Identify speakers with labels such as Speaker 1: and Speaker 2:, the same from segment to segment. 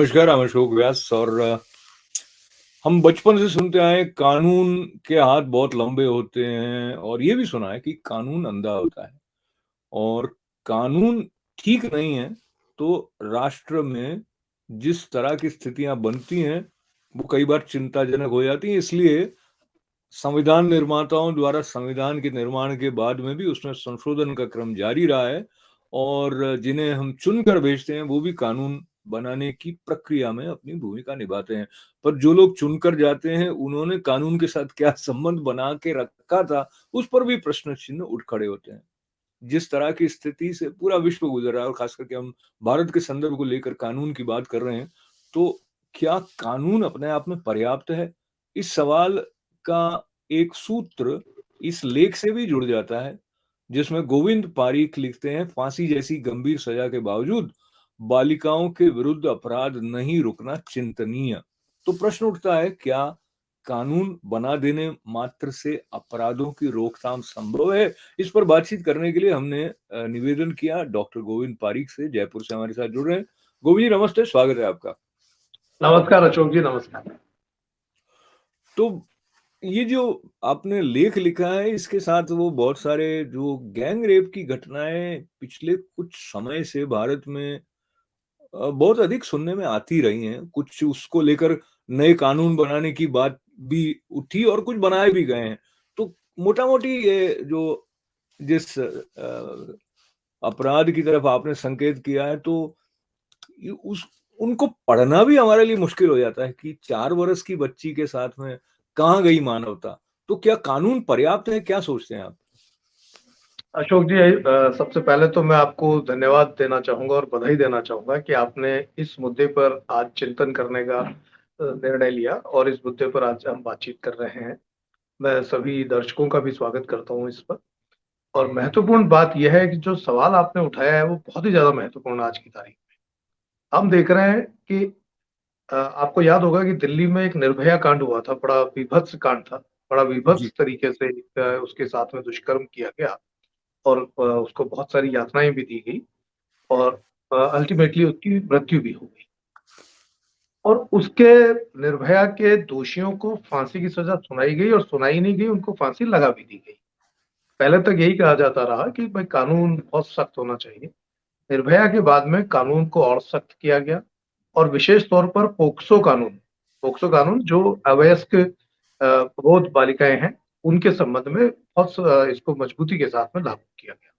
Speaker 1: नमस्कार, I'm अशोक व्यास और हम बचपन से सुनते आए हैं कानून के हाथ बहुत लंबे होते हैं और ये भी सुना है कि कानून अंधा होता है और कानून ठीक नहीं है तो राष्ट्र में जिस तरह की स्थितियां बनती हैं वो कई बार चिंताजनक हो जाती हैं। इसलिए संविधान निर्माताओं द्वारा संविधान के निर्माण के बाद में भी उसमें संशोधन का क्रम जारी रहा है और जिन्हें हम चुनकर भेजते हैं वो भी कानून बनाने की प्रक्रिया में अपनी भूमिका निभाते हैं। पर जो लोग चुनकर जाते हैं उन्होंने कानून के साथ क्या संबंध बना के रखा था, उस पर भी प्रश्न चिन्ह उठ खड़े होते हैं। जिस तरह की स्थिति से पूरा विश्व गुजर रहा है और खास करके हम भारत के संदर्भ को लेकर कानून की बात कर रहे हैं, तो क्या कानून अपने आप में पर्याप्त है? इस सवाल का एक सूत्र इस लेख से भी जुड़ जाता है, जिसमें गोविंद पारीख लिखते हैं, फांसी जैसी गंभीर सजा के बावजूद बालिकाओं के विरुद्ध अपराध नहीं रुकना चिंतनीय। तो प्रश्न उठता है, क्या कानून बना देने मात्र से अपराधों की रोकथाम संभव है? इस पर बातचीत करने के लिए हमने निवेदन किया डॉक्टर गोविंद पारीख से, जयपुर से हमारे साथ जुड़ रहे हैं। गोविंद जी नमस्ते, स्वागत है आपका।
Speaker 2: नमस्कार अशोक जी, नमस्कार।
Speaker 1: तो ये जो आपने लेख लिखा है इसके साथ वो बहुत सारे जो गैंग रेप की घटनाएं पिछले कुछ समय से भारत में बहुत अधिक सुनने में आती रही हैं। कुछ उसको लेकर नए कानून बनाने की बात भी उठी और कुछ बनाए भी गए हैं। तो मोटा-मोटी ये जो जिस अपराध की तरफ आपने संकेत किया है तो ये उस उनको पढ़ना भी हमारे लिए मुश्किल हो जाता है कि 4 वर्ष की बच्ची के साथ में कहाँ गई मानवता? तो क्या कानून पर्याप्त है? क्या सोचते हैं आप?
Speaker 2: अशोक जी, सबसे पहले तो मैं आपको धन्यवाद देना चाहूँगा और बधाई देना चाहूँगा कि आपने इस मुद्दे पर आज चिंतन करने का निर्णय लिया और इस मुद्दे पर आज हम बातचीत कर रहे हैं। मैं सभी दर्शकों का भी स्वागत करता हूँ इस पर। और महत्वपूर्ण बात यह है कि जो सवाल आपने उठाया है वो बहुत ही ज़्यादा महत्वपूर्ण है आज की तारीख में। हम देख रहे हैं कि आपको याद होगा कि दिल्ली में एक निर्भया कांड हुआ था, बड़ा बीभत्स कांड था। बड़ा
Speaker 1: जी।
Speaker 2: बीभत्स तरीके से उसके साथ में दुष्कर्म किया गया और उसको बहुत सारी यातनाएँ भी दी गई और अल्टीमेटली उसकी मृत्यु भी हो गई। और उसके निर्भया के दोषियों को फांसी की सज़ा सुनाई गई और सुनाई नहीं गई, उनको फांसी लगा भी दी गई। पहले तक यही कहा जाता रहा कि भाई कानून बहुत सख्त होना चाहिए। निर्भया के बाद में कानून को और सख्त किया गया और विशेष तौर पर पोक्सो कानून जो अवयस्क प्रौढ़ बालिकाएँ हैं, उनके संबंध में बहुत इसको मजबूती के साथ में लागू किया गया।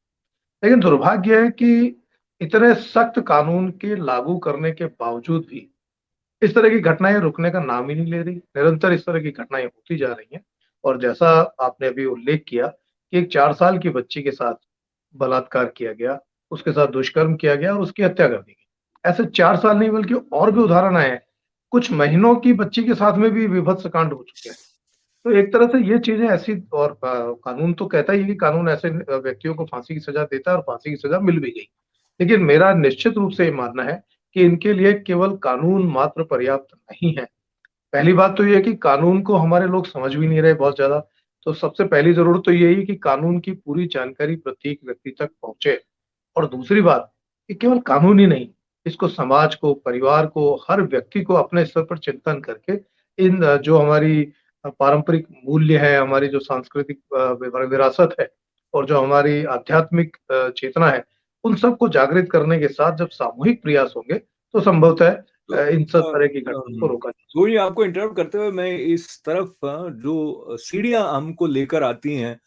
Speaker 2: लेकिन दुर्भाग्य है कि इतने सख्त कानून के लागू करने के बावजूद भी इस तरह की घटनाएँ रुकने का नाम ही नहीं ले रही। निरंतर इस तरह की घटनाएँ होती जा रही हैं और जैसा आपने अभी उल्लेख किया कि एक 4 साल की बच्ची के साथ बलात्कार किया गया, उसके साथ दुष्कर्म किया गया और उसकी हत्या कर दी गई। ऐसे 4 साल नहीं बल्कि और भी उदाहरण आए हैं। कुछ महीनों की बच्ची के साथ में भी विभत्स कांड हो चुके हैं। तो एक तरह से ये चीज़ें ऐसी और कानून तो कहता ही है कि कानून ऐसे व्यक्तियों को फांसी की सज़ा देता है और फांसी की सज़ा मिल भी गई। लेकिन मेरा निश्चित रूप से ये मानना है कि इनके लिए केवल कानून मात्र पर्याप्त नहीं है। पहली बात तो ये है कि कानून को हमारे लोग समझ भी नहीं रहे बहुत ज़्यादा। तो सबसे पहली ज़रूरत तो यही है कि कानून की पूरी जानकारी प्रत्येक व्यक्ति तक पहुँचे। और दूसरी बात, ये केवल कानून ही नहीं, इसको समाज को, परिवार को, हर व्यक्ति को अपने स्तर पर चिंतन करके इन जो हमारी पारंपरिक मूल्य है, हमारी जो सांस्कृतिक विरासत है और जो हमारी आध्यात्मिक चेतना है, उन सबको जागृत करने के साथ जब सामूहिक प्रयास होंगे, तो संभवतः
Speaker 1: तो
Speaker 2: इन सब तरह की घटनाओं को रोका जा सकता
Speaker 1: गोविंद आपको इंटरप्ट करते हुए मैं इस तरफ जो सीढ़ियाँ हमको लेकर आती हैं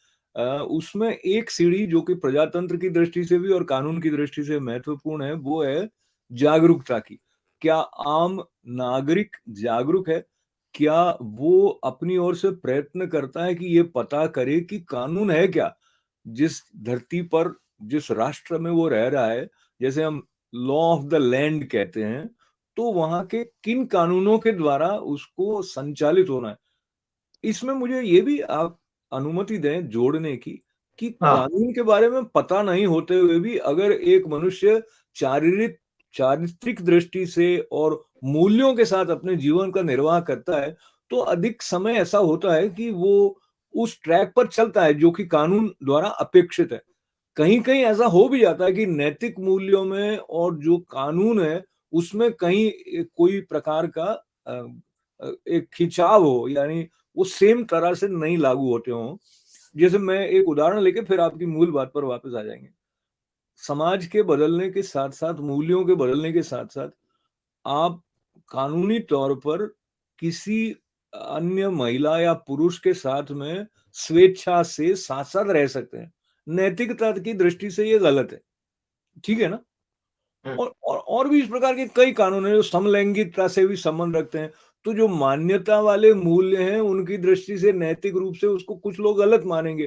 Speaker 1: उसमें एक सीढ़ी जो कि प्रजातंत्र की दृष्टि से भी और कानून की दृष्टि से महत्वपूर्ण है, वो है जागरूकता की। क्या आम नागरिक जागरूक है? क्या वो अपनी ओर से प्रयत्न करता है कि ये पता करे कि कानून है क्या? जिस धरती पर, जिस राष्ट्र में वो रह रहा है, जैसे हम लॉ ऑफ द लैंड कहते हैं, तो वहाँ के किन कानूनों के द्वारा उसको संचालित होना है। इसमें मुझे ये भी आप अनुमति दें जोड़ने की कि
Speaker 2: है। हाँ,
Speaker 1: कानून के बारे में पता नहीं होते हुए भी अगर एक मनुष्य चारित्रिक चारित्रिक दृष्टि से और मूल्यों के साथ अपने जीवन का निर्वाह करता है, तो अधिक समय ऐसा होता है कि वो उस ट्रैक पर चलता है जो कि कानून द्वारा अपेक्षित है। कहीं-कहीं ऐसा हो भी जाता है कि नैतिक मूल्यों में और जो कानून है, उसमें कहीं कोई प्रकार का एक खिंचाव हो, यानी वो सेम तरह से नहीं लागू होते हों। जैसे मैं एक उदाहरण लेके फिर आपकी मूल बात पर वापस आ जाएँगे। समाज के बदलने के साथ-साथ, मूल्यों के बदलने के साथ-साथ, आप कानूनी तौर पर किसी अन्य महिला या पुरुष के साथ में स्वेच्छा से साथ-साथ रह सकते हैं। नैतिकता की दृष्टि से ये गलत है। ठीक है ना?
Speaker 2: हुँ।
Speaker 1: और भी इस प्रकार के कई कानून हैं जो समलैंगिकता से भी संबंध रखते हैं। तो जो मान्यता वाले मूल्य हैं, उनकी दृष्टि से नैतिक रूप से उसको कुछ लोग गलत मानेंगे।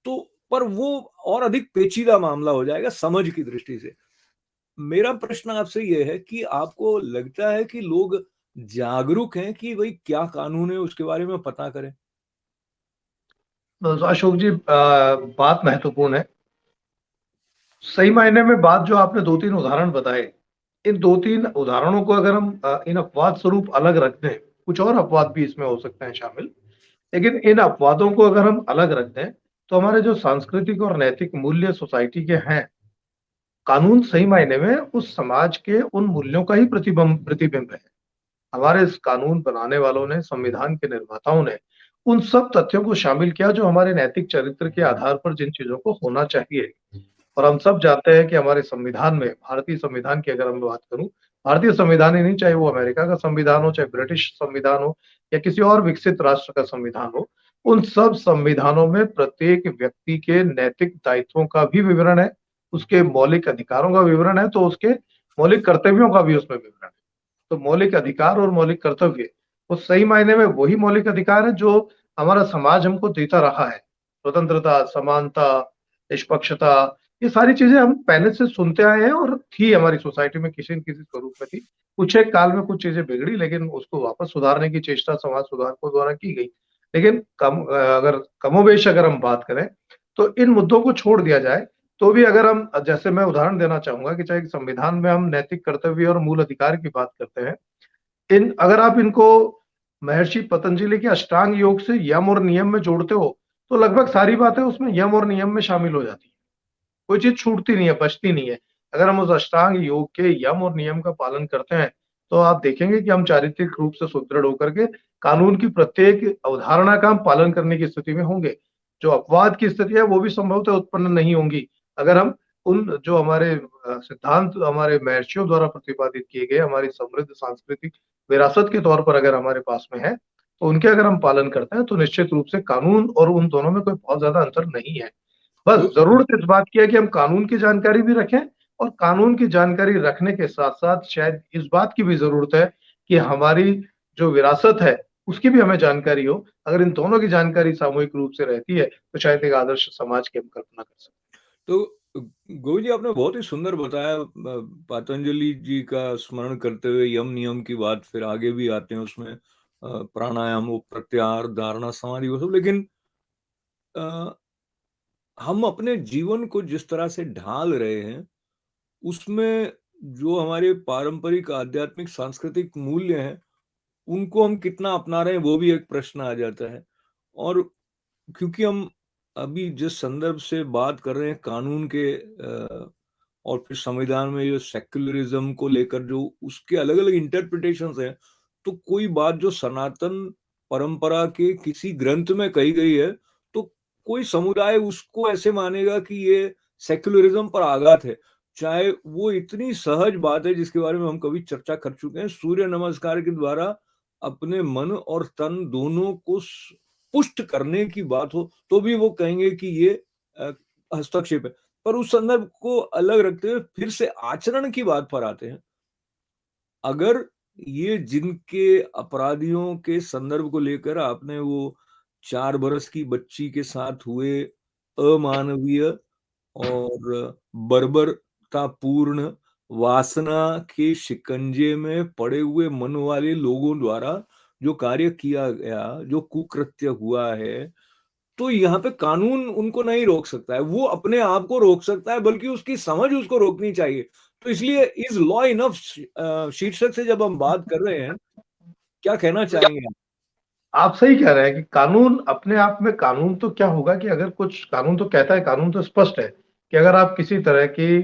Speaker 1: तो पर वो और अधिक पेचीदा मामला हो जाएगा समझ की दृष्टि से। मेरा प्रश्न आपसे ये है कि आपको लगता है कि लोग जागरूक हैं कि भई क्या कानून है उसके बारे में पता करें?
Speaker 2: तो अशोक जी, बात महत्वपूर्ण है। सही मायने में बात जो आपने 2-3 उदाहरण बताए, इन 2-3 उदाहरणों को अगर हम इन अपवाद स्वरूप अलग रख दें, कुछ और अपवाद भी इसमें हो सकते हैं शामिल, लेकिन इन अपवादों को अगर हम अलग रख दें, तो हमारे जो सांस्कृतिक और नैतिक मूल्य सोसाइटी के हैं, कानून सही मायने में उस समाज के उन मूल्यों का ही प्रतिबिंब है। हमारे इस कानून बनाने वालों ने, संविधान के निर्माताओं ने, उन सब तथ्यों को शामिल किया जो हमारे नैतिक चरित्र के आधार पर जिन चीज़ों को होना चाहिए। और हम सब जानते हैं कि हमारे संविधान में, भारतीय संविधान की अगर मैं बात करूँ, भारतीय संविधान ही नहीं, चाहे वो अमेरिका का संविधान हो, चाहे ब्रिटिश संविधान हो या किसी और विकसित राष्ट्र का संविधान हो, उन सब संविधानों में प्रत्येक व्यक्ति के नैतिक दायित्वों का भी विवरण है, उसके मौलिक अधिकारों का विवरण है, तो उसके मौलिक कर्तव्यों का भी उसमें विवरण है। तो मौलिक अधिकार और मौलिक कर्तव्य, वो सही मायने में वही मौलिक अधिकार है जो हमारा समाज हमको देता रहा है। स्वतंत्रता, समानता, निष्पक्षता, ये सारी चीज़ें हम पहले से सुनते आए हैं और थी हमारी सोसाइटी में किसी न किसी स्वरूप में थी। कुछ एक काल में कुछ चीज़ें बिगड़ी, लेकिन उसको वापस सुधारने की चेष्टा समाज सुधारकों द्वारा की गई। लेकिन अगर कमोबेश अगर हम बात करें, तो इन मुद्दों को छोड़ दिया जाए, तो भी अगर हम, जैसे मैं उदाहरण देना चाहूँगा कि चाहे संविधान में हम नैतिक कर्तव्य और मूल अधिकार की बात करते हैं, इन अगर आप इनको महर्षि पतंजलि के अष्टांग योग से यम और नियम में जोड़ते हो, तो लगभग सारी बातें उसमें यम और नियम में शामिल हो जाती हैं। कोई चीज़ छूटती नहीं है, बचती नहीं है। अगर हम उस अष्टांग योग के यम और नियम का पालन करते हैं, तो आप देखेंगे कि हम चारित्रिक रूप से सुदृढ़ होकर के कानून की प्रत्येक अवधारणा का हम पालन करने की स्थिति में होंगे। जो अपवाद की स्थिति है, वो भी संभवतः उत्पन्न नहीं होंगी, अगर हम उन जो हमारे सिद्धांत हमारे महर्षियों द्वारा प्रतिपादित किए गए, हमारी समृद्ध सांस्कृतिक विरासत के तौर पर अगर हमारे पास में है, तो उनके अगर हम पालन करते हैं, तो निश्चित रूप से कानून और उन दोनों में कोई बहुत ज़्यादा अंतर नहीं है। बस
Speaker 1: तो
Speaker 2: ज़रूरत इस बात की है कि हम कानून की जानकारी भी रखें और कानून की जानकारी रखने के साथ-साथ शायद इस बात की भी ज़रूरत है कि हमारी जो विरासत है, उसकी भी हमें जानकारी हो। अगर इन दोनों की जानकारी सामूहिक रूप से रहती है, तो शायद एक आदर्श समाज की हम कल्पना कर सकते
Speaker 1: तो गोविंद जी, आपने बहुत ही सुंदर बताया, पतंजलि जी का स्मरण करते हुए यम नियम की बात फिर आगे भी आते हैं उसमें, प्राणायाम, वो प्रत्याहार, धारणा, समाधि, वो सब। लेकिन अ, हम अपने जीवन को जिस तरह से ढाल रहे हैं, उसमें जो हमारे पारंपरिक आध्यात्मिक सांस्कृतिक मूल्य हैं, उनको हम कितना अपना रहे हैं, वो भी एक प्रश्न आ जाता है। और क्योंकि हम अभी जिस संदर्भ से बात कर रहे हैं कानून के, और फिर संविधान में जो सेक्युलरिज्म को लेकर जो उसके अलग-अलग इंटरप्रिटेशंस हैं, तो कोई बात जो सनातन परंपरा के किसी ग्रंथ में कही गई है, तो कोई समुदाय उसको ऐसे मानेगा कि ये सेक्युलरिज्म पर आघात है। चाहे वो इतनी सहज बात है जिसके बारे में हम कभी चर्चा कर चुके हैं, सूर्य नमस्कार के द्वारा अपने मन और तन दोनों को पुष्ट करने की बात हो, तो भी वो कहेंगे कि ये अ, हस्तक्षेप है। पर उस संदर्भ को अलग रखते हुए फिर से आचरण की बात पर आते हैं। अगर ये जिनके अपराधियों के संदर्भ को लेकर आपने वो 4 बरस की बच्ची के साथ हुए अमानवीय और बर्बरतापूर्ण वासना के शिकंजे में पड़े हुए मन वाले लोगों द्वारा जो कार्य किया गया, जो कुकृत्य हुआ है, तो यहाँ पे कानून उनको नहीं रोक सकता है, वो अपने आप को रोक सकता है, बल्कि उसकी समझ उसको रोकनी चाहिए। तो इसलिए इज़ लॉ इनफ शीर्षक से जब हम बात कर रहे हैं, क्या कहना
Speaker 2: हैं।
Speaker 1: चाहेंगे आप?
Speaker 2: आप सही कह रहे हैं कि कानून अपने आप में, कानून तो क्या होगा कि अगर कुछ कानून तो कहता है, कानून तो स्पष्ट है कि अगर आप किसी तरह की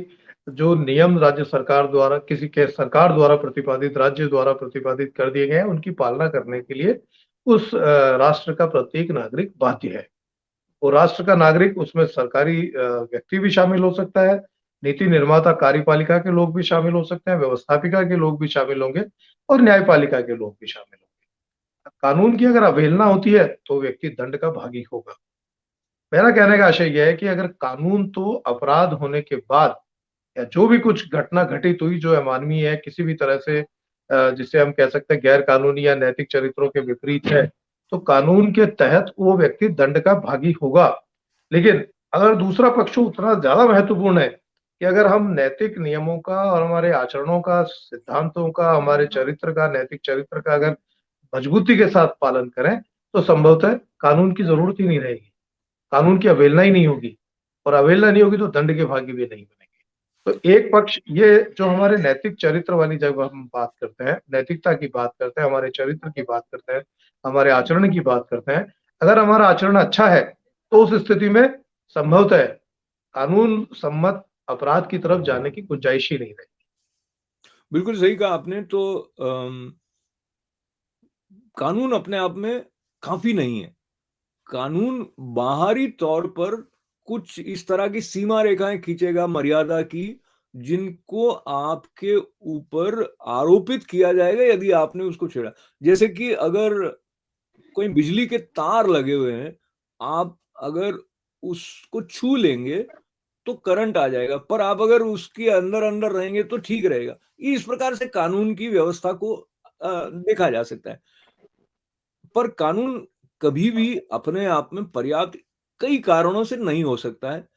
Speaker 2: जो नियम राज्य सरकार द्वारा किसी के सरकार द्वारा प्रतिपादित, राज्य द्वारा प्रतिपादित कर दिए गए हैं, उनकी पालना करने के लिए उस राष्ट्र का प्रत्येक नागरिक बाध्य है। वो राष्ट्र का नागरिक, उसमें सरकारी व्यक्ति भी शामिल हो सकता है, नीति निर्माता, कार्यपालिका के लोग भी शामिल हो सकते हैं, व्यवस्थापिका के लोग भी शामिल होंगे और न्यायपालिका के लोग भी शामिल होंगे। कानून की अगर अवहेलना होती है तो व्यक्ति दंड का भागी होगा। मेरा कहने का आशय यह है कि अगर कानून तो अपराध होने के बाद या जो भी कुछ घटना घटित हुई जो अमानवीय है, किसी भी तरह से जिसे हम कह सकते हैं गैर कानूनी या नैतिक चरित्रों के विपरीत है, तो कानून के तहत वो व्यक्ति दंड का भागी होगा। लेकिन अगर दूसरा पक्ष उतना ज्यादा महत्वपूर्ण है कि अगर हम नैतिक नियमों का और हमारे आचरणों का, सिद्धांतों का, हमारे चरित्र का, नैतिक चरित्र का अगर मजबूती के साथ पालन करें, तो संभवतः कानून की जरूरत ही नहीं रहेगी, कानून की अवहेलना ही नहीं होगी, और अवहेलना नहीं होगी तो दंड के भागी भी नहीं बनेंगे। तो एक पक्ष ये जो हमारे नैतिक चरित्र वाली, जब हम बात करते हैं, नैतिकता की बात करते हैं, हमारे चरित्र की बात करते हैं, हमारे आचरण की बात करते हैं, अगर हमारा आचरण अच्छा है तो उस स्थिति में संभवतः कानून सम्मत अपराध की तरफ जाने की गुंजाइश ही नहीं रहेगी।
Speaker 1: बिल्कुल सही कहा आपने। तो कानून अपने आप में काफ़ी नहीं है। कानून बाहरी तौर पर कुछ इस तरह की सीमा रेखाएँ खींचेगा मर्यादा की, जिनको आपके ऊपर आरोपित किया जाएगा यदि आपने उसको छेड़ा। जैसे कि अगर कोई बिजली के तार लगे हुए हैं, आप अगर उसको छू लेंगे, तो करंट आ जाएगा, पर आप अगर उसके अंदर-अंदर रहेंगे तो ठीक रहेगा। इस प्रकार से कानून की व्यवस्था को देखा जा सकता है। पर कानून कभी भी अपने आप में पर्याप्त कई कारणों से नहीं हो सकता है।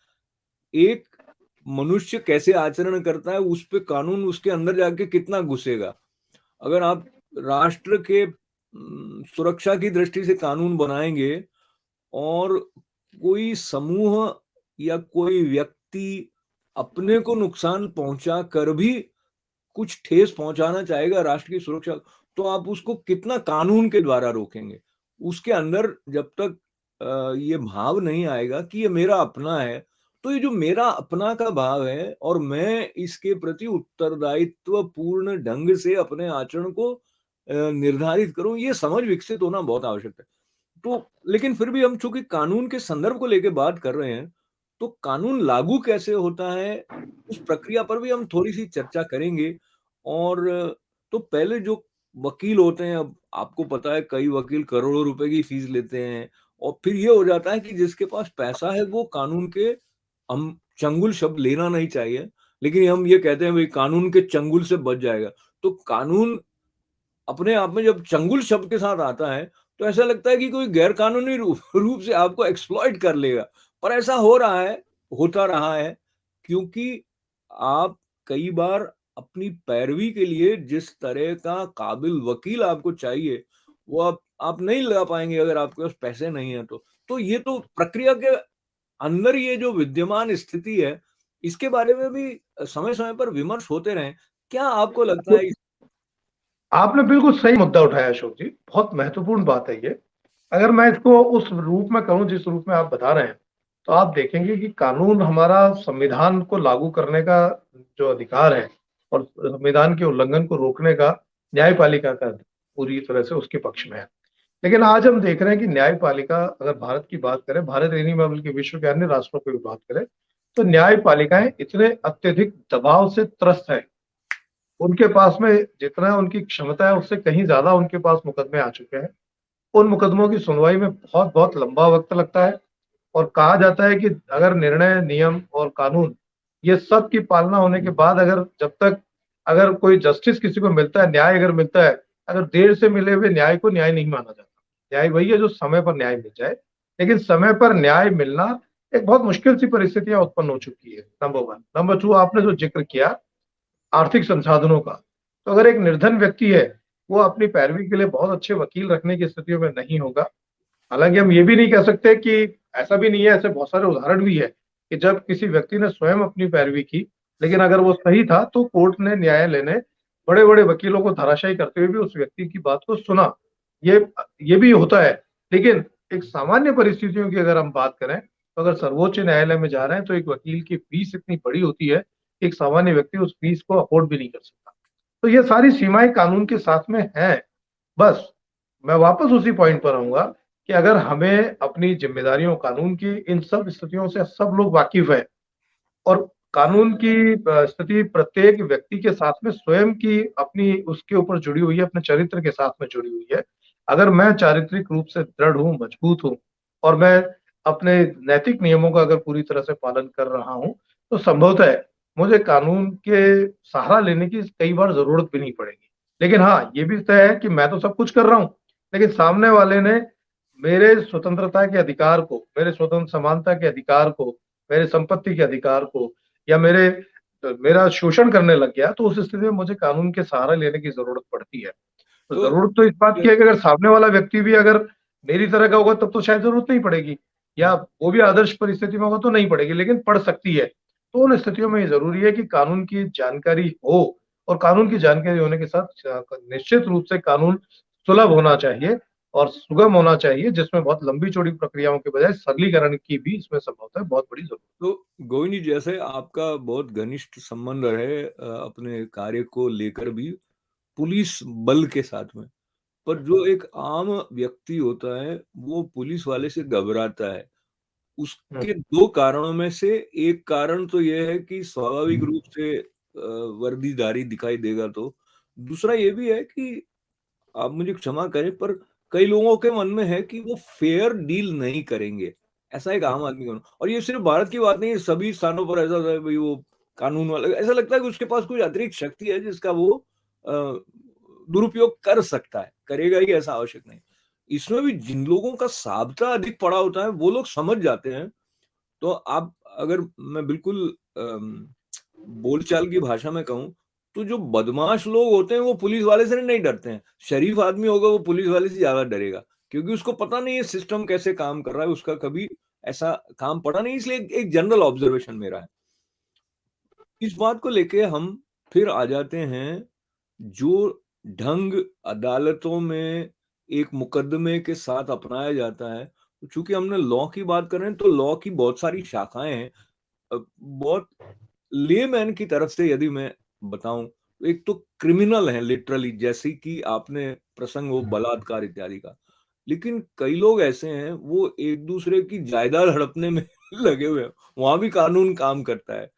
Speaker 1: एक मनुष्य कैसे आचरण करता है, उस पे कानून उसके अंदर जाके कितना घुसेगा। अगर आप राष्ट्र के सुरक्षा की दृष्टि से कानून बनाएँगे और कोई समूह या कोई व्यक्ति अपने को नुकसान पहुँचा कर भी कुछ ठेस पहुँचाना चाहेगा राष्ट्र की सुरक्षा, तो आप उसको कितना कानून के द्वारा रोकेंगे? उसके अंदर जब तक ये भाव नहीं आएगा कि ये मेरा अपना है, तो ये जो मेरा अपना का भाव है और मैं इसके प्रति उत्तरदायित्व पूर्ण ढंग से अपने आचरण को निर्धारित करूँ, ये समझ विकसित होना बहुत आवश्यक है। तो लेकिन फिर भी हम चूँकि कानून के संदर्भ को लेके बात कर रहे हैं, तो कानून लागू कैसे होता है, उस प्रक्रिया पर भी हम थोड़ी-सी चर्चा करेंगे। और तो पहले जो वकील होते हैं, अब आपको पता है कई वकील करोड़ों रुपए की फीस लेते हैं और फिर ये हो जाता है कि जिसके पास पैसा है वो कानून के, हम चंगुल शब्द लेना नहीं चाहिए, लेकिन हम ये कहते हैं भई कानून के चंगुल से बच जाएगा। तो कानून अपने आप में जब चंगुल शब्द के साथ आता है, तो ऐसा लगता है कि कोई गैर कानूनी रूप रूप से आपको एक्सप्लॉइट कर लेगा। पर ऐसा हो रहा है, होता रहा है, क्योंकि आप कई बार अपनी पैरवी के लिए जिस तरह का काबिल वकील आपको चाहिए, वो आप नहीं लगा पाएँगे अगर आपके पास पैसे नहीं हैं तो। तो ये तो प्रक्रिया के अंदर ये जो विद्यमान स्थिति है, इसके बारे में भी समय-समय पर विमर्श होते रहे। क्या आपको लगता
Speaker 2: तो
Speaker 1: है?
Speaker 2: आपने बिल्कुल सही मुद्दा उठाया अशोक जी, बहुत महत्वपूर्ण बात है ये। अगर मैं इसको उस रूप में कहूँ जिस रूप में आप बता रहे हैं, तो आप देखेंगे कि कानून हमारा संविधान को लागू करने का जो अधिकार है और संविधान के उल्लंघन को रोकने का न्यायपालिका का पूरी तरह से उसके पक्ष में है। लेकिन आज हम देख रहे हैं कि न्यायपालिका, अगर भारत की बात करें, भारत ही नहीं मैं बल्कि विश्व के अन्य राष्ट्रों की भी बात करें, तो न्यायपालिकाएं इतने अत्यधिक दबाव से त्रस्त है, उनके पास में जितना उनकी क्षमता है उससे कहीं ज्यादा उनके पास मुकदमे आ चुके हैं। उन मुकदमों की सुनवाई में बहुत बहुत लंबा वक्त लगता है, और कहा जाता है कि अगर निर्णय, नियम और कानून ये सब की पालना होने के बाद अगर जब तक अगर कोई जस्टिस किसी को मिलता है, न्याय अगर मिलता है, अगर देर से मिले हुए न्याय को न्याय नहीं माना जाता। न्याय वही है जो समय पर न्याय मिल जाए, लेकिन समय पर न्याय मिलना एक बहुत मुश्किल सी परिस्थितियां उत्पन्न हो चुकी है, नंबर वन। नंबर टू, आपने जो जिक्र किया आर्थिक संसाधनों का, तो अगर एक निर्धन व्यक्ति है, वो अपनी पैरवी के लिए बहुत अच्छे वकील रखने की स्थितियों में नहीं होगा। हालांकि हम ये भी नहीं कह सकते कि ऐसा भी नहीं है, ऐसे बहुत सारे उदाहरण भी है कि जब किसी व्यक्ति ने स्वयं अपनी पैरवी की, लेकिन अगर वो सही था तो कोर्ट ने, न्यायालय ने बड़े बड़े वकीलों को धराशायी करते हुए भी उस व्यक्ति की बात को सुना। ये ये भी होता है। लेकिन एक सामान्य परिस्थितियों की अगर हम बात करें, तो अगर सर्वोच्च न्यायालय में जा रहे हैं तो एक वकील की फीस इतनी बड़ी होती है एक सामान्य व्यक्ति उस फीस को अफोर्ड भी नहीं कर सकता। तो ये सारी सीमाएं कानून के साथ में हैं। बस मैं वापस उसी पॉइंट पर आऊंगा कि अगर हमें अपनी जिम्मेदारियों, कानून की इन सब स्थितियों से सब लोग वाकिफ है, और कानून की स्थिति प्रत्येक व्यक्ति के साथ में स्वयं की अपनी उसके ऊपर जुड़ी हुई है, अपने चरित्र के साथ में जुड़ी हुई है। अगर मैं चारित्रिक रूप से दृढ़ हूँ, मजबूत हूँ, और मैं अपने नैतिक नियमों का अगर पूरी तरह से पालन कर रहा हूँ, तो संभवतः मुझे कानून के सहारा लेने की कई बार जरूरत भी नहीं पड़ेगी। लेकिन हाँ, ये भी तय है कि मैं तो सब कुछ कर रहा हूँ, लेकिन सामने वाले ने मेरे स्वतंत्रता के अधिकार को, मेरे स्वतंत्र समानता के अधिकार को, मेरे संपत्ति के अधिकार को, या मेरा शोषण करने लग गया, तो उस स्थिति में मुझे कानून के सहारा लेने की जरूरत पड़ती है। तो
Speaker 1: तो
Speaker 2: जरूरत तो इस बात की है कि अगर सामने वाला व्यक्ति भी अगर मेरी तरह का होगा, तब तो शायद जरूरत नहीं पड़ेगी, या वो भी आदर्श परिस्थिति में होगा तो नहीं पड़ेगी, लेकिन पड़ सकती है। तो उन स्थितियों में ये जरूरी है कि कानून की जानकारी हो, और कानून की जानकारी होने के साथ निश्चित रूप से कानून सुलभ होना चाहिए और सुगम होना चाहिए, जिसमें बहुत लंबी चौड़ी प्रक्रियाओं के बजाय सरलीकरण की भी इसमें संभवतः बहुत बड़ी जरूरत
Speaker 1: तो गोविंद जी, जैसे आपका बहुत घनिष्ठ संबंध रहे अपने कार्य को लेकर भी पुलिस बल के साथ में, पर जो एक आम व्यक्ति होता है वो पुलिस वाले से घबराता है।
Speaker 2: है।
Speaker 1: उसके 2 कारणों में से एक कारण तो ये है कि स्वाभाविक रूप से वर्दीधारी दिखाई देगा तो। दूसरा ये भी है कि आप मुझे क्षमा करें, पर कई लोगों के मन में है कि वो फेयर डील नहीं करेंगे। ऐसा एक आम आदमी का मन, और ये सिर्फ़ भारत की बात नहीं है, सभी स्थानों पर ऐसा होता है भई वो कानून वाला ऐसा लगता है कि उसके पास कोई अतिरिक्त शक्ति है जिसका वो अ, दुरुपयोग कर सकता है, करेगा ही ऐसा आवश्यक नहीं। इसमें भी जिन लोगों का साबता अधिक पड़ा होता है, वो लोग समझ जाते हैं। तो आप अगर मैं बिल्कुल बोलचाल की भाषा में कहूँ, तो जो बदमाश लोग होते हैं वो पुलिस वाले से नहीं डरते हैं। शरीफ आदमी होगा वो पुलिस वाले से ज़्यादा डरेगा, क्योंकि उसको पता नहीं है सिस्टम कैसे काम कर रहा है, उसका कभी ऐसा काम पड़ा नहीं, इसलिए एक जनरल ऑब्जर्वेशन मेरा है। इस बात को लेके हम फिर आ जाते हैं, जो ढंग अदालतों में एक मुकदमे के साथ अपनाया जाता है, चूँकि हमने लॉ की बात कर रहे हैं, तो लॉ की बहुत सारी शाखाएँ हैं। बहुत लेमैन की तरफ से यदि मैं बताऊँ, एक तो क्रिमिनल है लिटरली, जैसे कि आपने प्रसंग हो बलात्कार इत्यादि का। लेकिन कई लोग ऐसे हैं, वो एक-दूसरे की जायदाद हड़पने में लगे हुए हैं, वहाँ भी कानून काम करता है।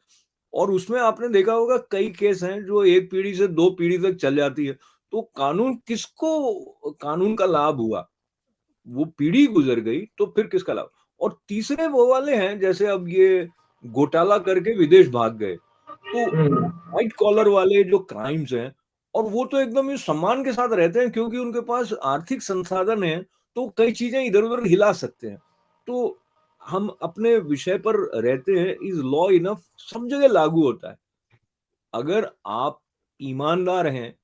Speaker 1: और उसमें आपने देखा होगा कई केस हैं जो 1 पीढ़ी से 2 पीढ़ी तक चल जाती है। तो कानून किसको कानून का लाभ हुआ? वो पीढ़ी गुज़र गई, तो फिर किसका लाभ? और तीसरे वो वाले हैं, जैसे अब ये घोटाला करके विदेश भाग गए, तो
Speaker 2: हुँ।
Speaker 1: व्हाइट कॉलर वाले जो क्राइम्स हैं, और वो तो एकदम ही सम्मान के साथ रहते हैं क्योंकि उनके पास आर्थिक संसाधन है, तो कई चीज़ें इधर-उधर हिला सकते हैं। तो हम अपने विषय पर रहते हैं, इज़ लॉ इनफ सब जगह लागू होता है। अगर आप ईमानदार हैं,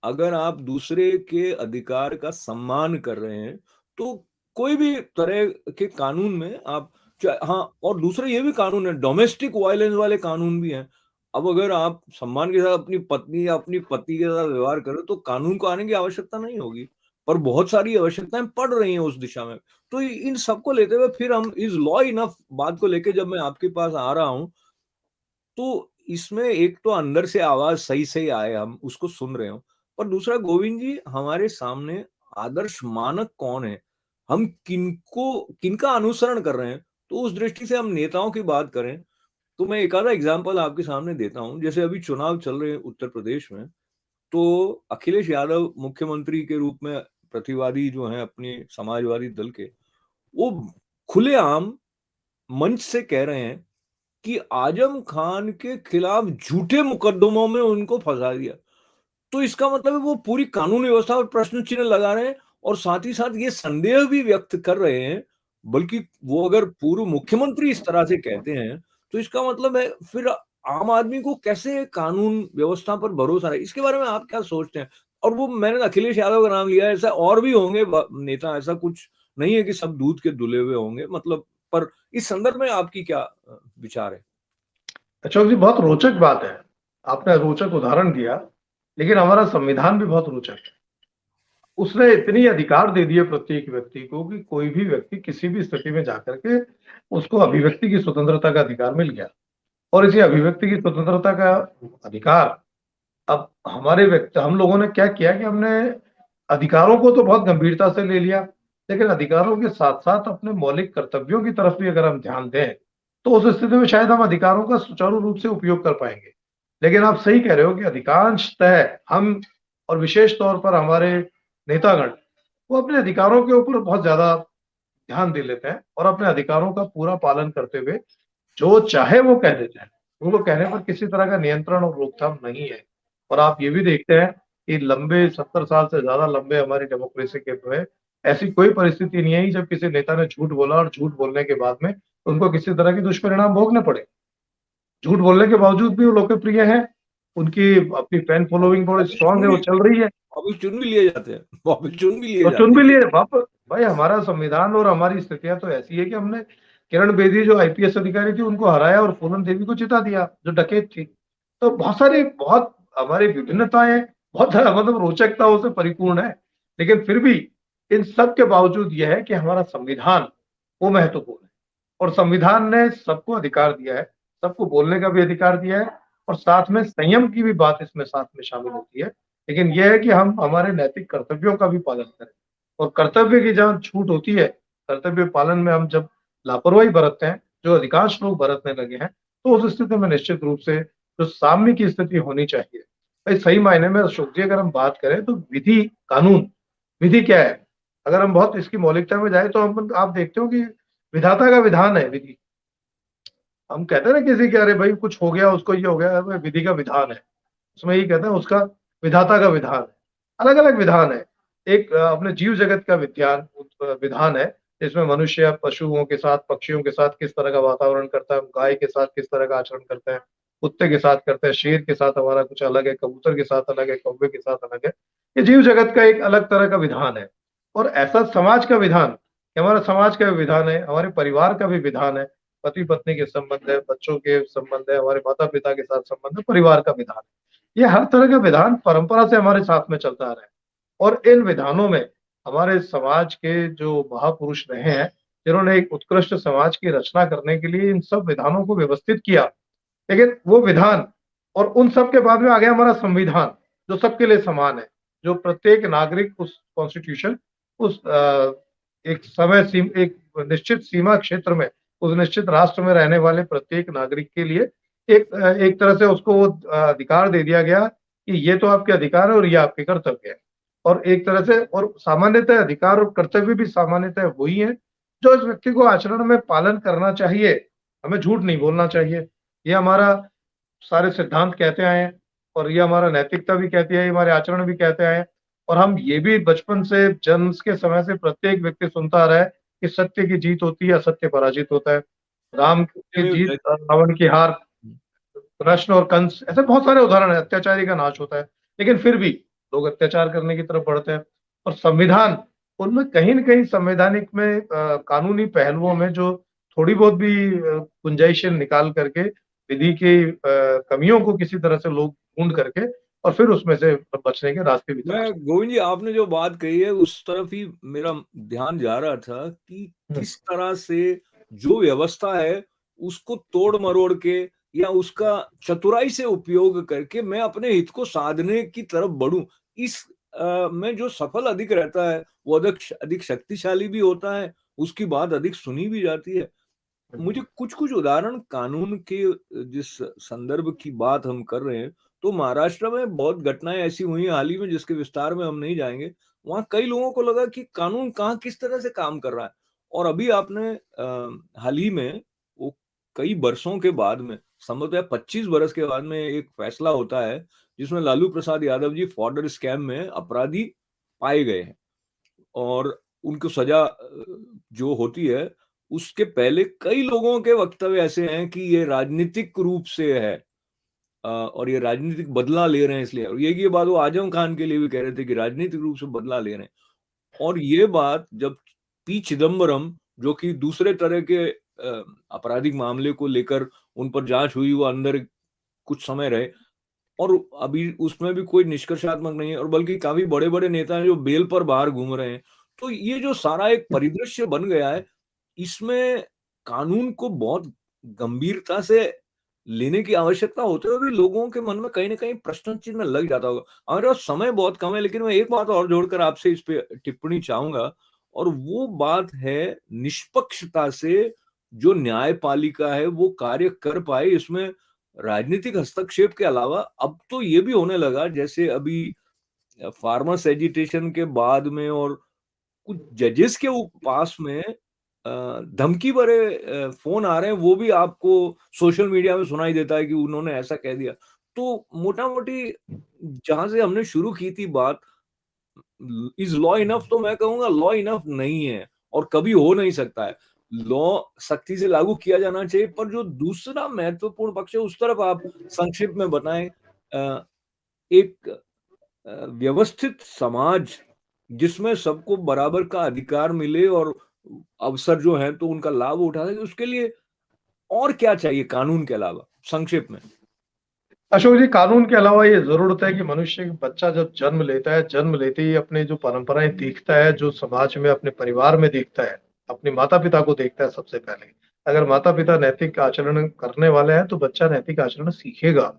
Speaker 1: अगर आप दूसरे के अधिकार का सम्मान कर रहे हैं, तो कोई भी तरह के कानून में आप हाँ, और दूसरा ये भी कानून है, डोमेस्टिक वायलेंस वाले कानून भी हैं। अब अगर आप सम्मान के साथ अपनी पत्नी या अपनी पति के साथ व्यवहार करो, तो कानून को आने की आवश्यकता नहीं होगी। पर बहुत सारी आवश्यकताएँ पड़ रही हैं उस दिशा में। तो इन सबको लेते हुए फिर हम इज़ लॉ इनफ बात को लेके जब मैं आपके पास आ रहा हूँ, तो इसमें एक तो अंदर से आवाज़ सही-सही आए, हम उसको सुन रहे हों। और दूसरा गोविंद जी, हमारे सामने आदर्श मानक कौन है? हम किनका अनुसरण कर रहे हैं? तो उस दृष्टि से हम नेताओं की बात करें, तो मैं एक आधा एग्ज़ाम्पल आपके सामने देता हूँ। जैसे अभी चुनाव चल रहे हैं उत्तर प्रदेश में, तो अखिलेश यादव मुख्यमंत्री के रूप में प्रतिवादी जो हैं अपने समाजवादी दल के, वो खुलेआम मंच से कह रहे हैं कि आजम खान के खिलाफ झूठे मुकद्दमों में उनको फँसा दिया। तो इसका मतलब है वो पूरी कानून व्यवस्था पर प्रश्न चिन्ह लगा रहे हैं, और साथ ही साथ ये संदेह भी व्यक्त कर रहे हैं, बल्कि वो अगर पूर्व मुख्यमंत्री इस तरह से कहते हैं, तो इसका मतलब है फिर आम आदमी को कैसे कानून व्यवस्था पर भरोसा है? इसके बारे में आप क्या सोचते हैं? और वो मैंने अखिलेश यादव का नाम लिया है, ऐसा और भी होंगे नेता, ऐसा कुछ नहीं है कि सब दूध के धुले हुए होंगे, मतलब पर इस संदर्भ में आपकी क्या विचार है?
Speaker 2: अशोक जी, बहुत रोचक बात है। आपने रोचक उदाहरण दिया, लेकिन हमारा संविधान भी बहुत रोचक है। उसने इतनी अधिकार दे दिए प्रत्येक व्यक्ति को कि कोई भी व्यक्ति किसी भी स्थिति में जाकर के उसको अभिव्यक्ति की स्वतंत्रता का अधिकार मिल गया। और इसी अभिव्यक्ति की स्वतंत्रता का अधिकार, अब हम लोगों ने क्या किया कि हमने अधिकारों को तो बहुत गंभीरता से ले लिया, लेकिन अधिकारों के साथ-साथ अपने मौलिक कर्तव्यों की तरफ भी अगर हम ध्यान दें, तो उस स्थिति में शायद हम अधिकारों का सुचारू रूप से उपयोग कर पाएँगे। लेकिन आप सही कह रहे हो कि अधिकांशतः हम और विशेष तौर पर हमारे नेतागण, वो अपने अधिकारों के ऊपर बहुत ज़्यादा ध्यान दे लेते हैं और अपने अधिकारों का पूरा पालन करते हुए जो चाहे वो कह देते हैं। उनको कहने पर किसी तरह का नियंत्रण और रोकथाम नहीं है। और आप ये भी देखते हैं कि लंबे 70 साल से ज़्यादा लंबे हमारी डेमोक्रेसी के में ऐसी कोई परिस्थिति नहीं आई जब किसी नेता ने झूठ बोला और झूठ बोलने के बाद में उनको किसी तरह के दुष्परिणाम भोगने पड़े। झूठ बोलने के बावजूद भी वो लोकप्रिय हैं, उनकी अपनी फैन फॉलोइंग बहुत
Speaker 1: वापिस
Speaker 2: स्ट्रॉन्ग
Speaker 1: चुन
Speaker 2: है, वो
Speaker 1: भी
Speaker 2: चल रही है।
Speaker 1: वापिस चुन भी लिए जाते हैं, वापिस चुन भी लिए
Speaker 2: और चुन
Speaker 1: जाते
Speaker 2: भी
Speaker 1: हैं।
Speaker 2: लिए वापस। भाई हमारा संविधान और हमारी स्थितियां तो ऐसी है कि हमने किरण बेदी जो आईपीएस अधिकारी थी उनको हराया और पूनम देवी को जिता दिया जो डकैत थी। तो बहुत हमारी विभिन्नताएं बहुत मतलब रोचकताओं से परिपूर्ण है। लेकिन फिर भी इन सब के बावजूद यह है कि हमारा संविधान वो महत्वपूर्ण है और संविधान ने सबको अधिकार दिया है, सबको बोलने का भी अधिकार दिया है और साथ में संयम की भी बात इसमें साथ में शामिल होती है। लेकिन यह है कि हम हमारे नैतिक कर्तव्यों का भी पालन करें और कर्तव्य की जहाँ छूट होती है, कर्तव्य पालन में हम जब लापरवाही बरतते हैं, जो अधिकांश लोग बरतने लगे हैं, तो उस स्थिति में निश्चित रूप से जो साम्य की स्थिति होनी चाहिए। भाई सही मायने में अशोक जी अगर हम बात करें तो विधि, कानून, विधि क्या है? अगर हम बहुत इसकी मौलिकता में जाए तो हम आप देखते हो कि विधाता का विधान है विधि। हम कहते हैं ना किसी के अरे भाई कुछ हो गया, उसको ये हो गया, अरे विधि का विधान है। उसमें ये कहते हैं उसका विधाता का विधान है। अलग-अलग विधान है। एक अपने जीव जगत का विधान है, जिसमें मनुष्य पशुओं के साथ, पक्षियों के साथ किस तरह का वातावरण करता है, गाय के साथ किस तरह का आचरण करता है, कुत्ते के साथ करता है, शेर के साथ हमारा कुछ अलग है, कबूतर के साथ अलग है, कौवे के साथ अलग है। ये जीव जगत का एक अलग तरह का विधान है और ऐसा समाज का विधान, ये हमारा समाज का भी विधान है, हमारे परिवार का भी विधान है, पति-पत्नी के संबंध है, बच्चों के संबंध है, हमारे माता-पिता के साथ संबंध है, परिवार का विधान है। ये हर तरह का विधान परंपरा से हमारे साथ में चलता आ रहा है और इन विधानों में हमारे समाज के जो महापुरुष रहे हैं, जिन्होंने एक उत्कृष्ट समाज की रचना करने के लिए इन सब विधानों को व्यवस्थित किया। लेकिन वो विधान और उन सब के बाद में आ गया हमारा संविधान, जो सबके लिए समान है, जो प्रत्येक नागरिक उस कॉन्स्टिट्यूशन उस एक निश्चित सीमा क्षेत्र में, उस निश्चित राष्ट्र में रहने वाले प्रत्येक नागरिक के लिए एक तरह से उसको वो अधिकार दे दिया गया कि ये तो आपके अधिकार है और ये आपके कर्तव्य है। और एक तरह से और सामान्यतः अधिकार और कर्तव्य भी सामान्यतः वही है, जो इस व्यक्ति को आचरण में पालन करना चाहिए। हमें झूठ नहीं बोलना चाहिए। ये हमारा सारे सिद्धांत कहते आए हैं और ये हमारा नैतिकता भी कहती है, ये हमारे आचरण भी कहते आए हैं और हम ये भी बचपन से जन्म के समय से प्रत्येक व्यक्ति सुनता आ रहा है कि सत्य की जीत होती है, असत्य पराजित होता है। राम की
Speaker 1: सत्यमेव
Speaker 2: जीत,
Speaker 1: जयते।
Speaker 2: रावण की हार, कृष्ण और कंस, ऐसे बहुत सारे उदाहरण हैं, अत्याचारी का नाश होता है। लेकिन फिर भी लोग अत्याचार करने की तरफ बढ़ते हैं और संविधान, उनमें कहीं न कहीं संवैधानिक में कानूनी पहलुओं में जो थोड़ी बहुत भी गुंजाइशें निकाल करके विधि की कमियों को किसी तरह से लोग ढूँढ करके और फिर उसमें से बचने के रास्ते भी
Speaker 1: मैं
Speaker 2: तलाश।
Speaker 1: गोविंद जी आपने जो बात कही है उस तरफ ही मेरा ध्यान जा रहा था कि
Speaker 2: हुँ,
Speaker 1: किस तरह से जो व्यवस्था है उसको तोड़ मरोड़ के या उसका चतुराई से उपयोग करके मैं अपने हित को साधने की तरफ बढ़ूं। इस में जो सफल अधिक रहता है वो अधिक अधिक शक्तिशाली भी होता है, उसकी बात अधिक सुनी भी जाती है।
Speaker 2: हुँ,
Speaker 1: मुझे कुछ-कुछ उदाहरण कानून के जिस संदर्भ की बात हम कर रहे हैं, तो महाराष्ट्र में बहुत घटनाएँ ऐसी हुई हैं हाल ही में जिसके विस्तार में हम नहीं जाएँगे। वहाँ कई लोगों को लगा कि कानून कहाँ किस तरह से काम कर रहा है और अभी आपने हाल ही में वो कई बरसों के बाद में संभवतः 25 बरस के बाद में एक फैसला होता है, जिसमें लालू प्रसाद यादव जी फॉर्डर स्कैम में अपराधी पाए गए हैं। और उनको सज़ा जो होती है, उसके पहले कई लोगों के वक्तव्य ऐसे हैं कि ये राजनीतिक रूप से है और ये राजनीतिक बदला ले रहे हैं इसलिए और ये बात वो आज़म खान के लिए भी कह रहे थे कि राजनीतिक रूप से बदला ले रहे हैं। और ये बात जब पी. चिदम्बरम जो कि दूसरे तरह के आपराधिक मामले को लेकर उन पर जाँच हुई, वो अंदर कुछ समय रहे और अभी उसमें भी कोई निष्कर्षात्मक नहीं है और बल्कि काफ़ी बड़े-बड़े नेता हैं जो बेल पर बाहर घूम रहे हैं। तो ये जो सारा एक परिदृश्य बन गया है, इसमें कानून को बहुत गंभीरता से लेने की आवश्यकता होते हुए भी लोगों के मन में कहीं न कहीं प्रश्न चिन्ह लग जाता होगा। हमारे पास समय बहुत कम है, लेकिन मैं एक बात और जोड़कर आपसे इस पे टिप्पणी चाहूँगा, और वो बात है निष्पक्षता से जो न्यायपालिका है वो कार्य कर पाए। इसमें राजनीतिक हस्तक्षेप के अलावा अब तो ये भी होने लगा, जैसे अभी फार्मर्स एजिटेशन के बाद में और कुछ जजेस के पास में धमकी भरे फ़ोन आ रहे हैं, वो भी आपको सोशल मीडिया में सुनाई देता है कि उन्होंने ऐसा कह दिया। तो मोटा-मोटी जहाँ से हमने शुरू की थी बात, इज़ लॉ इनफ, तो मैं कहूँगा लॉ इनफ नहीं है और कभी हो नहीं सकता है। लॉ सख्ती से लागू किया जाना चाहिए, पर जो दूसरा महत्वपूर्ण पक्ष है उस तरफ आप संक्षेप में बताएँ। एक व्यवस्थित समाज जिसमें सबको बराबर का अधिकार मिले और अवसर जो है तो उनका लाभ उठा सके, उसके लिए और क्या चाहिए कानून के अलावा? संक्षेप में।
Speaker 2: अशोक जी, कानून के अलावा ये ज़रूर होता है कि मनुष्य बच्चा जब जन्म लेता है, जन्म लेते ही अपने जो परंपराएँ देखता है, जो समाज में अपने परिवार में देखता है, अपने माता-पिता को देखता है सबसे पहले। अगर माता-पिता नैतिक आचरण करने वाले हैं, तो बच्चा नैतिक आचरण सीखेगा।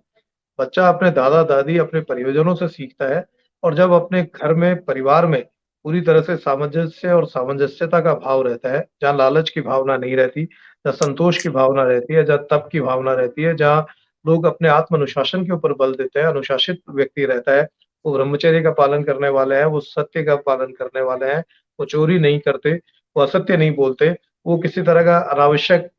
Speaker 2: बच्चा अपने दादा-दादी, अपने परिजनों से सीखता है और जब अपने घर में, परिवार में पूरी तरह से सामंजस्य और सामंजस्यता का भाव रहता है, जहाँ लालच की भावना नहीं रहती, जहाँ संतोष की भावना रहती है, जहाँ तप की भावना रहती है, जहाँ लोग अपने आत्म अनुशासन के ऊपर बल देते हैं, अनुशासित व्यक्ति रहता है, वो ब्रह्मचर्य का पालन करने वाले हैं, वो सत्य का पालन करने वाले हैं, वो चोरी नहीं करते, वो असत्य नहीं बोलते, वो किसी तरह का अनावश्यक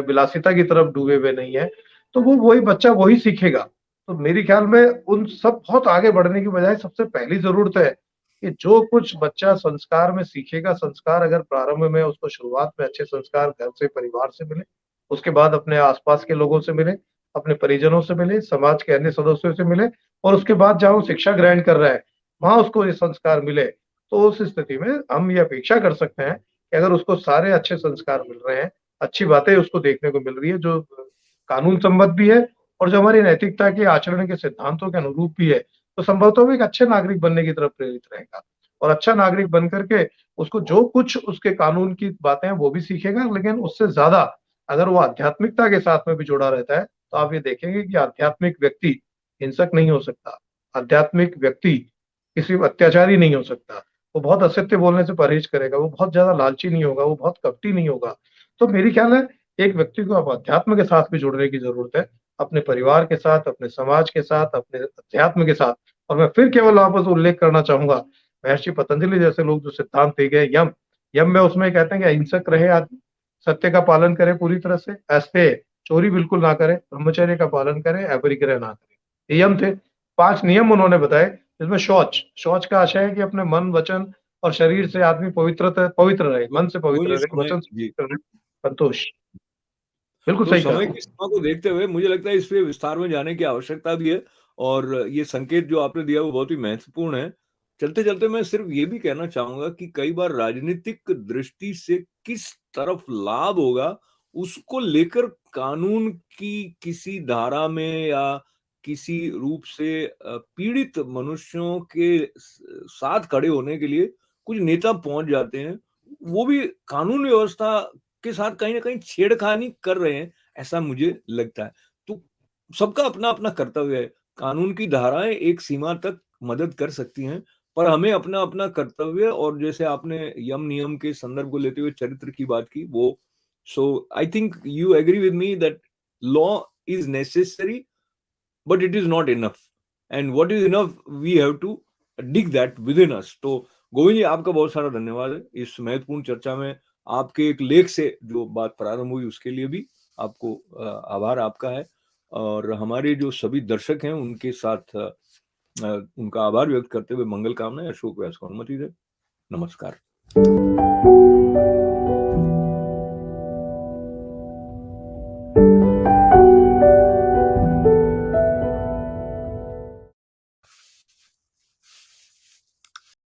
Speaker 2: विलासिता की तरफ डूबे हुए नहीं है। तो वो वही बच्चा वही सीखेगा। तो मेरे ख्याल में उन सब बहुत आगे बढ़ने की बजाय सबसे पहली ज़रूरत है कि जो कुछ बच्चा संस्कार में सीखेगा, संस्कार अगर प्रारंभ में उसको शुरुआत में अच्छे संस्कार घर से, परिवार से मिले, उसके बाद अपने आस-पास के लोगों से मिले, अपने परिजनों से मिले, समाज के अन्य सदस्यों से मिले और उसके बाद जहाँ वो शिक्षा ग्रहण कर रहा है, वहाँ उसको ये संस्कार मिले। तो उस स्थिति में हम ये अपेक्षा कर सकते हैं कि अगर उसको सारे अच्छे संस्कार मिल रहे हैं, अच्छी बातें उसको देखने को मिल रही है जो कानून सम्मत भी है और जो हमारी नैतिकता के आचरण के सिद्धांतों के अनुरूप भी है, तो संभवतः वो एक अच्छे नागरिक बनने की तरफ प्रेरित रहेगा। और अच्छा नागरिक बन कर के उसको जो कुछ उसके कानून की बातें हैं वो भी सीखेगा, लेकिन उससे ज़्यादा अगर वो आध्यात्मिकता के साथ में भी जुड़ा रहता है, तो आप ये देखेंगे कि आध्यात्मिक व्यक्ति हिंसक नहीं हो सकता। आध्यात्मिक व्यक्ति किसी अत्याचारी नहीं हो सकता। वो बहुत असत्य बोलने से परहेज़ करेगा, वो बहुत ज़्यादा लालची नहीं होगा, वो बहुत कपटी नहीं होगा। तो मेरी ख्याल है एक व्यक्ति को अब अध्यात्म के साथ भी जुड़ने की ज़रूरत है, अपने परिवार के साथ, अपने समाज के साथ, अपने अध्यात्म के साथ। और मैं फिर केवल वापस उल्लेख करना चाहूँगा, महर्षि पतंजलि जैसे लोग जो सिद्धांत दे गए यम, यम में उसमें कहते हैं कि अहिंसक रहे आदमी, सत्य का पालन करे पूरी तरह से, ऐसे चोरी बिल्कुल ना करे, ब्रह्मचर्य का पालन करे, अपरिग्रह ना करे। ये यम थे, 5 नियम उन्होंने बताए, जिसमें शौच का आशय है कि अपने मन, वचन और शरीर से आदमी पवित्र रहे,
Speaker 1: गो
Speaker 2: मन से पवित्र
Speaker 1: गोविंद जी,
Speaker 2: रहे,
Speaker 1: समय
Speaker 2: वचन से
Speaker 1: जी।
Speaker 2: पवित्र रहे, संतोष। बिल्कुल
Speaker 1: तो
Speaker 2: सही
Speaker 1: समय
Speaker 2: कहा।
Speaker 1: की सीमा को देखते हुए मुझे लगता है इस पे विस्तार में जाने की आवश्यकता भी है, और ये संकेत जो आपने दिया वो बहुत ही महत्वपूर्ण है। चलते-चलते मैं सिर्फ ये भी कहना चाहूँगा कि कई बार राजनीतिक दृष्टि से किस तरफ लाभ होगा, उसको लेकर कानून की किसी धारा में या किसी रूप से पीड़ित मनुष्यों के साथ खड़े होने के लिए कुछ नेता पहुँच जाते हैं। वो भी कानून व्यवस्था के साथ कहीं न कहीं छेड़खानी कर रहे हैं, ऐसा मुझे लगता है। तो सबका अपना-अपना कर्तव्य है। कानून की धाराएँ एक सीमा तक मदद कर सकती हैं, पर हमें अपना-अपना कर्तव्य, और जैसे आपने यम-नियम के संदर्भ को लेते हुए चरित्र की बात की, वो so I think you agree with me that law is necessary but it is not enough, and what is enough we have to dig that within us. तो गोविंद जी, आपका बहुत सारा धन्यवाद है इस महत्वपूर्ण चर्चा में। आपके एक लेख से जो बात प्रारंभ हुई उसके लिए भी आपको आभार आपका है, और हमारे जो सभी दर्शक हैं उनके साथ उनका आभार व्यक्त करते हुए मंगल कामनाएं। अशोक व्यास को अनुमति दें। नमस्कार।